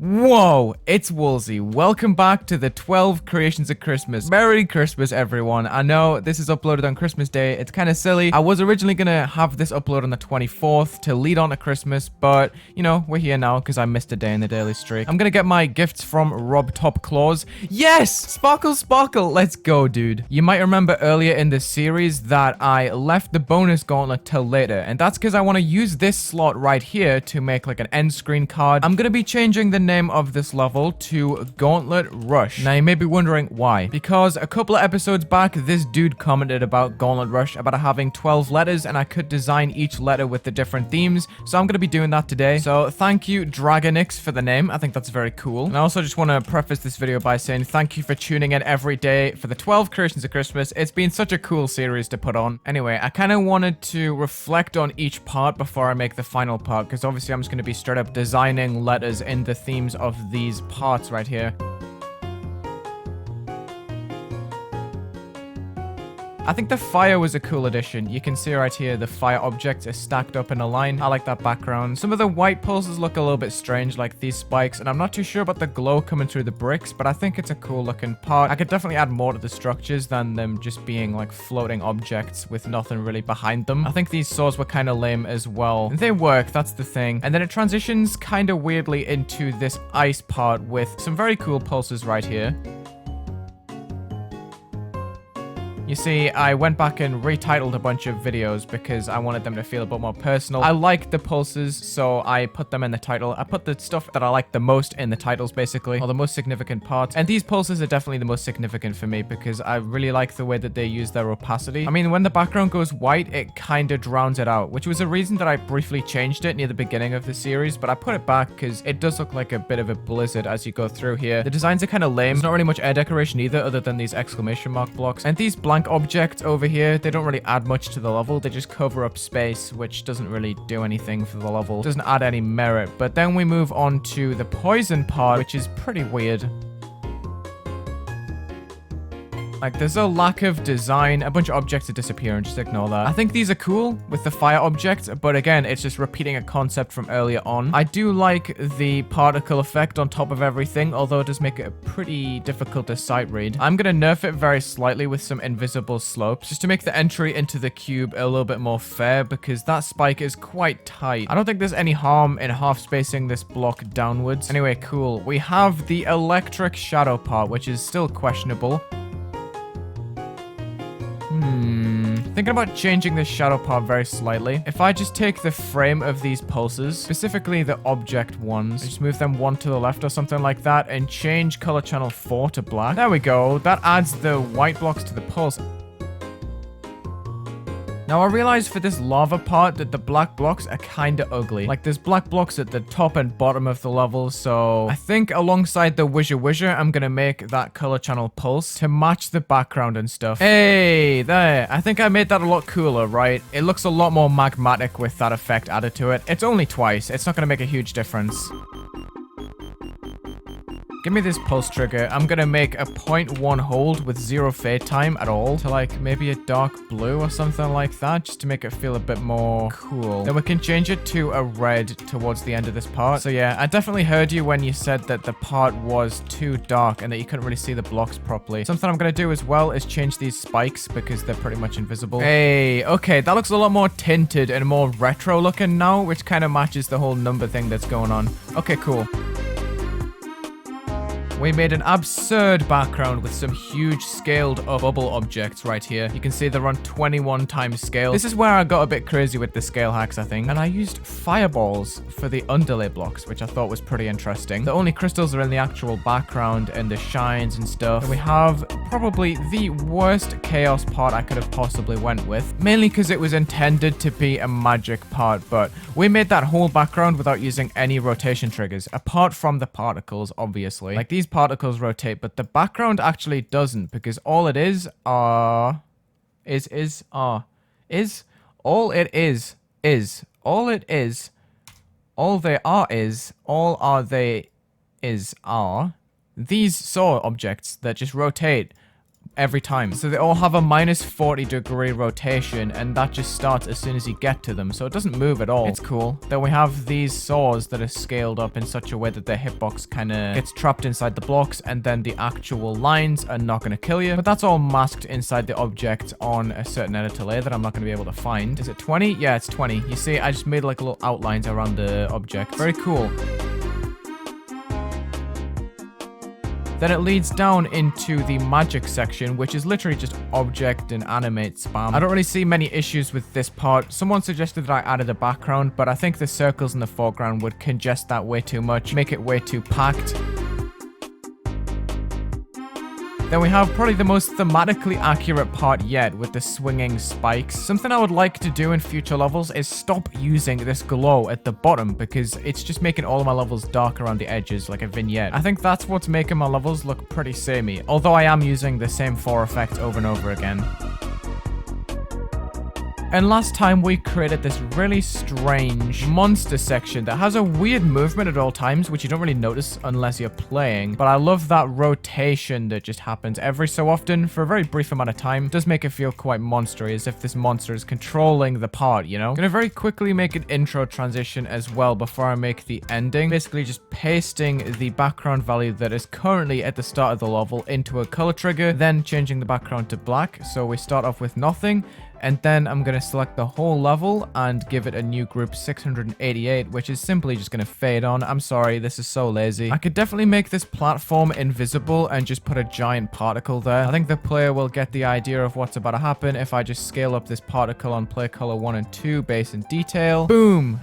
Whoa, it's Wulzy. Welcome back to the 12 Creations of Christmas. Merry Christmas, everyone. I know this is uploaded on Christmas Day. It's kind of silly. I was originally going to have this upload on the 24th to lead on to Christmas, but, you know, we're here now because I missed a day in the daily streak. I'm going to get my gifts from Rob Top Claws. Yes! Sparkle, sparkle. Let's go, dude. You might remember earlier in this series that I left the bonus gauntlet till later, and that's because I want to use this slot right here to make like an end screen card. I'm going to be changing the name of this level to Gauntlet Rush. Now you may be wondering why. Because a couple of episodes back, this dude commented about Gauntlet Rush, about having 12 letters, and I could design each letter with the different themes. So I'm going to be doing that today. So thank you, Dragonix, for the name. I think that's very cool. And I also just want to preface this video by saying thank you for tuning in every day for the 12 Creations of Christmas. It's been such a cool series to put on. Anyway, I kind of wanted to reflect on each part before I make the final part, because obviously I'm just going to be straight up designing letters in the themes of these parts right here. I think the fire was a cool addition. You can see right here the fire objects are stacked up in a line. I like that background. Some of the white pulses look a little bit strange, like these spikes, and I'm not too sure about the glow coming through the bricks, but I think it's a cool looking part. I could definitely add more to the structures than them just being like floating objects with nothing really behind them. I think these saws were kind of lame as well. They work, that's the thing. And then it transitions kind of weirdly into this ice part with some very cool pulses right here. You see, I went back and retitled a bunch of videos because I wanted them to feel a bit more personal. I like the pulses, so I put them in the title. I put the stuff that I like the most in the titles, basically, or the most significant parts. And these pulses are definitely the most significant for me because I really like the way that they use their opacity. I mean, when the background goes white, it kind of drowns it out, which was a reason that I briefly changed it near the beginning of the series, but I put it back because it does look like a bit of a blizzard as you go through here. The designs are kind of lame. There's not really much air decoration either, other than these exclamation mark blocks. And these blank objects over here, they don't really add much to the level. They just cover up space, which doesn't really do anything for the level. Doesn't add any merit. But then we move on to the poison part, which is pretty weird. Like, there's a lack of design. A bunch of objects are disappearing. Just ignore that. I think these are cool with the fire object, but again, it's just repeating a concept from earlier on. I do like the particle effect on top of everything, although it does make it pretty difficult to sight read. I'm gonna nerf it very slightly with some invisible slopes, just to make the entry into the cube a little bit more fair, because that spike is quite tight. I don't think there's any harm in half spacing this block downwards. Anyway, cool. We have the electric shadow part, which is still questionable. Thinking about changing this shadow part very slightly. If I just take the frame of these pulses, specifically the object ones, and just move them one to the left or something like that, and change color channel 4 to black. There we go. That adds the white blocks to the pulse. Now, I realized for this lava part that the black blocks are kind of ugly. Like, there's black blocks at the top and bottom of the level, so I think alongside the Wizzer, I'm gonna make that color channel pulse to match the background and stuff. Hey, there. I think I made that a lot cooler, right? It looks a lot more magmatic with that effect added to it. It's only twice. It's not gonna make a huge difference. Give me this pulse trigger. I'm gonna make a 0.1 hold with 0 fade time at all to like maybe a dark blue or something like that, just to make it feel a bit more cool. Then we can change it to a red towards the end of this part. So yeah, I definitely heard you when you said that the part was too dark and that you couldn't really see the blocks properly. Something I'm gonna do as well is change these spikes because they're pretty much invisible. Hey, okay, that looks a lot more tinted and more retro looking now, which kind of matches the whole number thing that's going on. Okay, cool. We made an absurd background with some huge scaled up bubble objects right here. You can see they're on 21 times scale. This is where I got a bit crazy with the scale hacks, I think. And I used fireballs for the underlay blocks, which I thought was pretty interesting. The only crystals are in the actual background and the shines and stuff. And we have probably the worst chaos part I could have possibly went with. Mainly because it was intended to be a magic part, but we made that whole background without using any rotation triggers, apart from the particles, obviously. Like, these particles rotate, but the background actually doesn't, because all it is all they are these saw objects that just rotate every time. So they all have a minus 40-degree rotation, and that just starts as soon as you get to them. So it doesn't move at all. It's cool. Then we have these saws that are scaled up in such a way that their hitbox kind of gets trapped inside the blocks, and then the actual lines are not going to kill you. But that's all masked inside the object on a certain editor layer that I'm not going to be able to find. Is it 20? Yeah, it's 20. You see, I just made like little outlines around the object. Very cool. Then it leads down into the magic section, which is literally just object and animate spam. I don't really see many issues with this part. Someone suggested that I added a background, but I think the circles in the foreground would congest that way too much, make it way too packed. Then we have probably the most thematically accurate part yet with the swinging spikes. Something I would like to do in future levels is stop using this glow at the bottom because it's just making all of my levels dark around the edges like a vignette. I think that's what's making my levels look pretty samey, although I am using the same 4 effect over and over again. And last time we created this really strange monster section that has a weird movement at all times, which you don't really notice unless you're playing. But I love that rotation that just happens every so often for a very brief amount of time. It does make it feel quite monstery, as if this monster is controlling the part, you know? I'm gonna very quickly make an intro transition as well before I make the ending. Basically just pasting the background value that is currently at the start of the level into a color trigger, then changing the background to black. So we start off with nothing. And then I'm going to select the whole level and give it a new group 688, which is simply just going to fade on. I'm sorry, this is so lazy. I could definitely make this platform invisible and just put a giant particle there. I think the player will get the idea of what's about to happen if I just scale up this particle on play color 1 and 2, base and detail. Boom!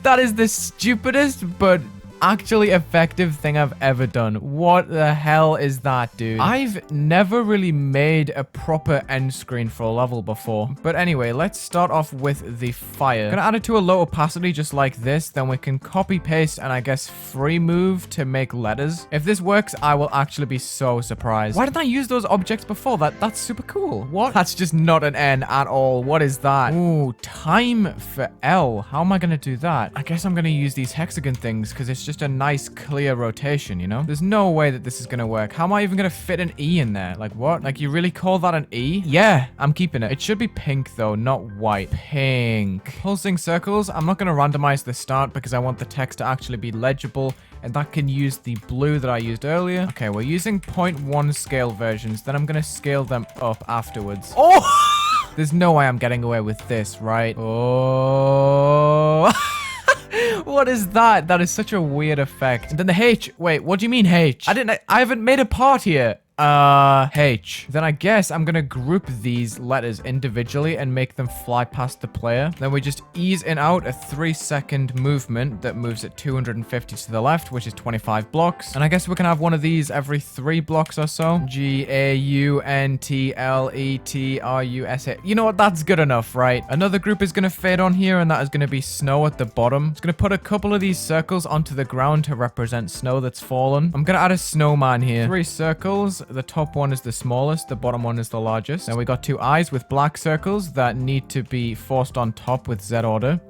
That is the stupidest, but actually effective thing I've ever done. What the hell is that, dude? I've never really made a proper end screen for a level before. But anyway, let's start off with the fire. Gonna add it to a low opacity just like this. Then we can copy paste and I guess free move to make letters. If this works, I will actually be so surprised. Why didn't I use those objects before? That's super cool. What? That's just not an N at all. What is that? Ooh, time for L. How am I gonna do that? I guess I'm gonna use these hexagon things because it's just a nice clear rotation, you know? There's no way that this is gonna work. How am I even gonna fit an E in there? Like what? Like you really call that an E? Yeah, I'm keeping it. It should be pink though, not white. Pink. Pulsing circles. I'm not gonna randomize the start because I want the text to actually be legible, and that can use the blue that I used earlier. Okay, we're using 0.1 scale versions. Then I'm gonna scale them up afterwards. Oh! There's no way I'm getting away with this, right? Oh... What is that? That is such a weird effect. And then the H. Wait, what do you mean H? I haven't made a part here. H. Then I guess I'm gonna group these letters individually and make them fly past the player. Then we just ease in out a 3-second movement that moves at 250 to the left, which is 25 blocks. And I guess we can have one of these every 3 blocks or so. Gauntletrus. You know what? That's good enough, right? Another group is gonna fade on here, and that is gonna be snow at the bottom. It's gonna put a couple of these circles onto the ground to represent snow that's fallen. I'm gonna add a snowman here. 3 circles. The top one is the smallest, the bottom one is the largest. Then we got 2 eyes with black circles that need to be forced on top with Z order.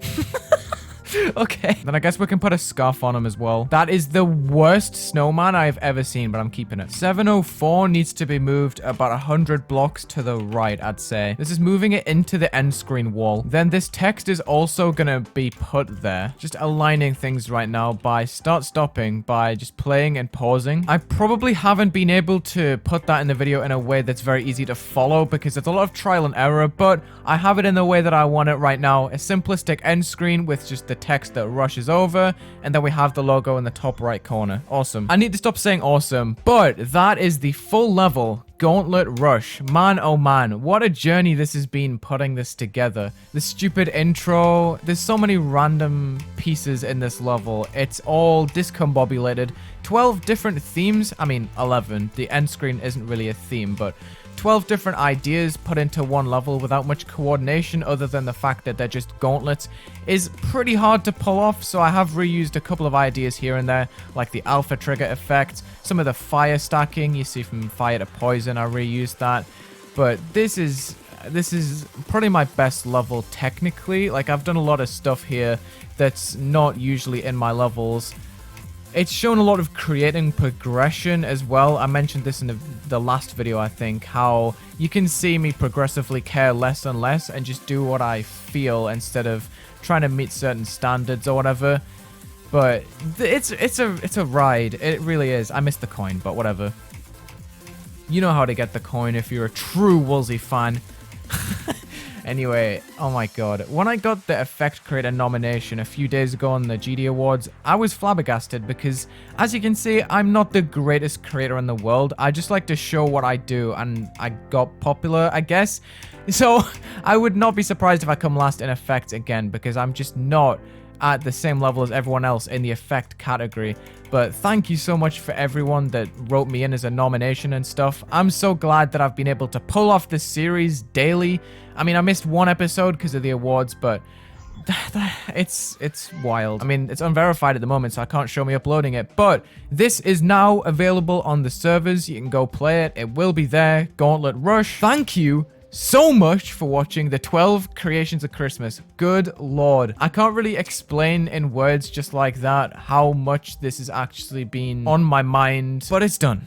Okay. Then I guess we can put a scarf on him as well. That is the worst snowman I've ever seen, but I'm keeping it. 704 needs to be moved about 100 blocks to the right, I'd say. This is moving it into the end screen wall. Then this text is also gonna be put there. Just aligning things right now by stopping, by just playing and pausing. I probably haven't been able to put that in the video in a way that's very easy to follow because it's a lot of trial and error, but I have it in the way that I want it right now. A simplistic end screen with just the text that rushes over, and then we have the logo in the top right corner. Awesome. I need to stop saying awesome, but that is the full level Gauntlet Rush. Man, oh man, what a journey this has been putting this together. The stupid intro, there's so many random pieces in this level. It's all discombobulated. 12 different themes. I mean, 11. The end screen isn't really a theme, but 12 different ideas put into one level without much coordination other than the fact that they're just gauntlets is pretty hard to pull off, so I have reused a couple of ideas here and there, like the alpha trigger effect, some of the fire stacking, you see from fire to poison, I reused that, but this is probably my best level technically. Like, I've done a lot of stuff here that's not usually in my levels. It's shown a lot of creating progression as well. I mentioned this in the last video, I think, how you can see me progressively care less and less and just do what I feel instead of trying to meet certain standards or whatever. But it's a ride. It really is. I missed the coin, but whatever. You know how to get the coin if you're a true Wulzy fan. Anyway, oh my god. When I got the Effect Creator nomination a few days ago on the GD Awards, I was flabbergasted because, as you can see, I'm not the greatest creator in the world. I just like to show what I do, and I got popular, I guess. So, I would not be surprised if I come last in Effect again, because I'm just not at the same level as everyone else in the Effect category. But thank you so much for everyone that wrote me in as a nomination and stuff. I'm so glad that I've been able to pull off this series daily. I mean, I missed one episode because of the awards, but it's wild. I mean, it's unverified at the moment, so I can't show me uploading it, but this is now available on the servers. You can go play it. It will be there. Gauntlet Rush. Thank you so much for watching the 12 Creations of Christmas. Good lord. I can't really explain in words just like that how much this has actually been on my mind, but it's done.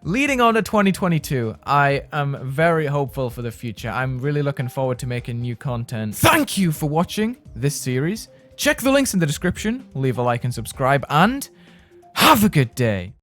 Leading on to 2022, I am very hopeful for the future. I'm really looking forward to making new content. Thank you for watching this series. Check the links in the description, leave a like and subscribe, and have a good day.